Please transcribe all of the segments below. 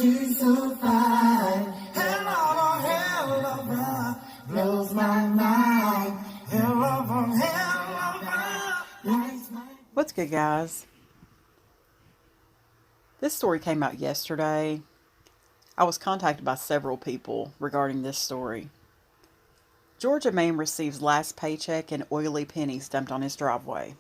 she's so fine. Hell of a ride, blows my mind. Hell of a ride, lights my... What's good, guys? This story came out yesterday. I was contacted by several people regarding this story. Georgia man receives last paycheck and oily pennies dumped on his driveway.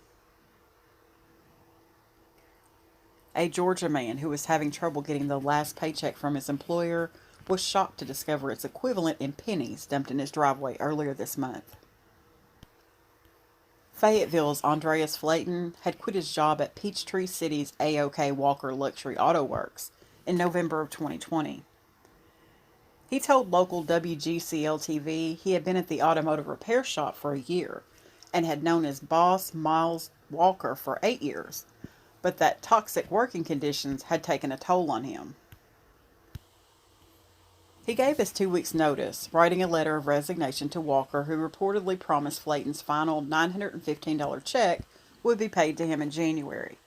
A Georgia man who was having trouble getting the last paycheck from his employer was shocked to discover its equivalent in pennies dumped in his driveway earlier this month. Fayetteville's Andreas Flayton had quit his job at Peachtree City's A.O.K. Walker Luxury Auto Works in November of 2020. He told local WGCL-TV he had been at the automotive repair shop for a year and had known his boss, Miles Walker, for 8 years, but that toxic working conditions had taken a toll on him. He gave his 2 weeks' notice, writing a letter of resignation to Walker, who reportedly promised Flayton's final $915 check would be paid to him in January.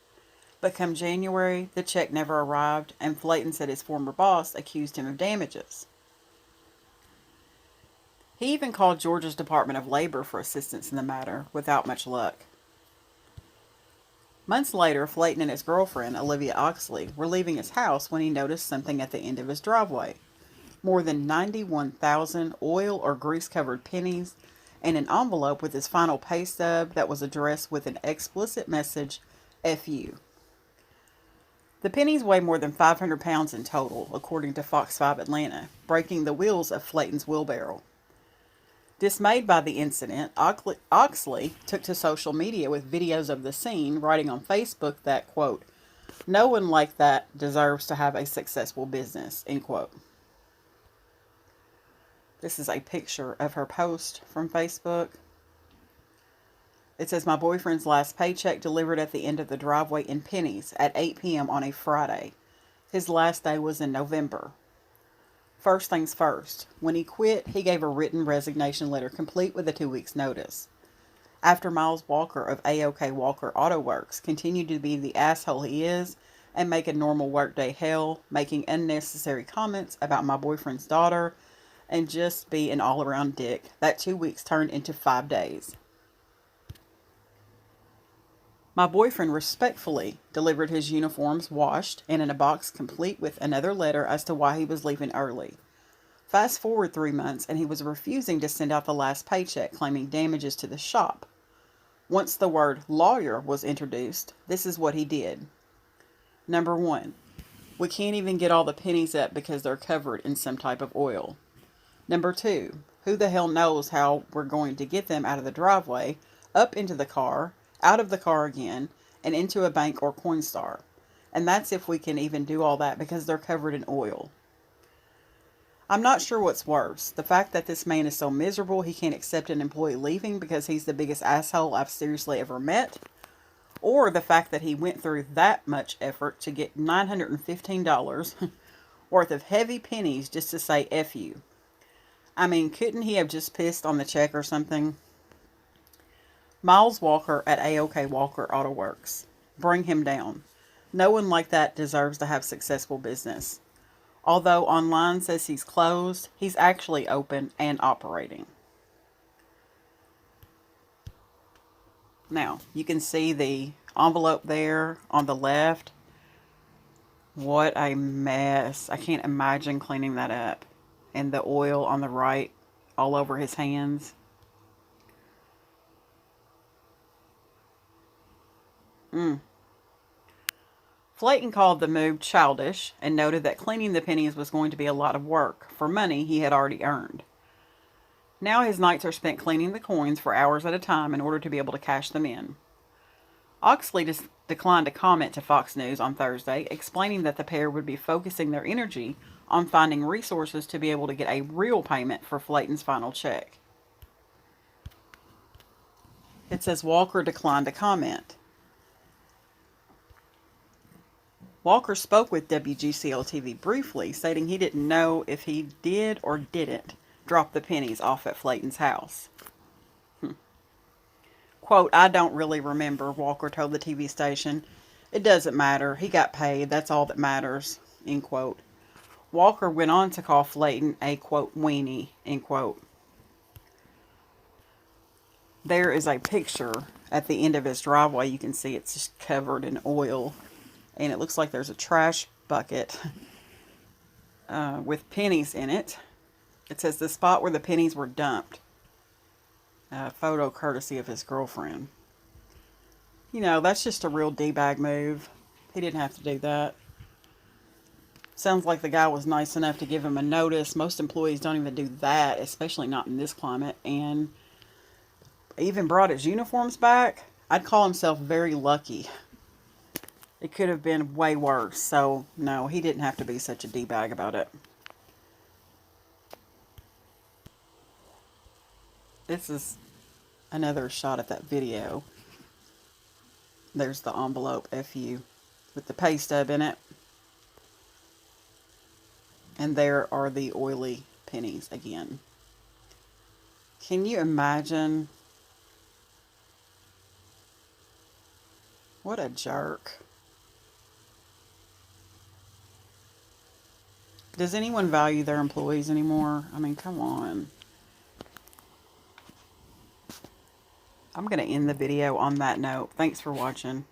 But come January, the check never arrived, and Flayton said his former boss accused him of damages. He even called Georgia's Department of Labor for assistance in the matter, without much luck. Months later, Flayton and his girlfriend, Olivia Oxley, were leaving his house when he noticed something at the end of his driveway. More than 91,000 oil or grease-covered pennies, and an envelope with his final pay stub that was addressed with an explicit message, F you. The pennies weigh more than 500 pounds in total, according to Fox 5 Atlanta, breaking the wheels of Flayton's wheelbarrow. Dismayed by the incident, Oxley took to social media with videos of the scene, writing on Facebook that, quote, "No one like that deserves to have a successful business," end quote. This is a picture of her post from Facebook. It says, "My boyfriend's last paycheck delivered at the end of the driveway in pennies at 8 p.m. on a Friday. His last day was in November. First things first, when he quit, he gave a written resignation letter complete with a 2 weeks notice. After Miles Walker of A.O.K. Walker Auto Works continued to be the asshole he is and make a normal workday hell, making unnecessary comments about my boyfriend's daughter, and just be an all-around dick, that 2 weeks turned into 5 days. My boyfriend respectfully delivered his uniforms washed and in a box complete with another letter as to why he was leaving early. Fast forward 3 months and he was refusing to send out the last paycheck, claiming damages to the shop. Once the word lawyer was introduced, this is what he did. Number 1, we can't even get all the pennies up because they're covered in some type of oil. Number 2, who the hell knows how we're going to get them out of the driveway, up into the car, out of the car again, and into a bank or Coinstar. And that's if we can even do all that because they're covered in oil. I'm not sure what's worse, the fact that this man is so miserable he can't accept an employee leaving because he's the biggest asshole I've seriously ever met, or the fact that he went through that much effort to get $915 worth of heavy pennies just to say F you. I mean, couldn't he have just pissed on the check or something? Miles Walker at A.O.K. Walker Auto Works. Bring him down. No one like that deserves to have successful business. Although online says he's closed, he's actually open and operating. Now, you can see the envelope there on the left. What a mess. I can't imagine cleaning that up. And the oil on the right all over his hands. Flayton called the move childish and noted that cleaning the pennies was going to be a lot of work for money he had already earned. Now his nights are spent cleaning the coins for hours at a time in order to be able to cash them in. Oxley declined to comment to Fox News on Thursday, explaining that the pair would be focusing their energy on finding resources to be able to get a real payment for Flayton's final check. It says Walker declined to comment. Walker spoke with WGCL-TV briefly, stating he didn't know if he did or didn't drop the pennies off at Flayton's house. Quote, "I don't really remember," Walker told the TV station. "It doesn't matter. He got paid. That's all that matters." End quote. Walker went on to call Flayton a, quote, weenie, end quote. There is a picture at the end of his driveway. You can see it's just covered in oil. And it looks like there's a trash bucket with pennies in it. It says the spot where the pennies were dumped. Photo courtesy of his girlfriend. You know, that's just a real D-bag move. He didn't have to do that. Sounds like the guy was nice enough to give him a notice. Most employees don't even do that, especially not in this climate. And even brought his uniforms back. I'd call himself very lucky. It could have been way worse. So, no, he didn't have to be such a D-bag about it. This is another shot at that video. There's the envelope, FU, with the pay stub in it. And there are the oily pennies again. Can you imagine? What a jerk. Does anyone value their employees anymore? I mean, come on. I'm going to end the video on that note. Thanks for watching.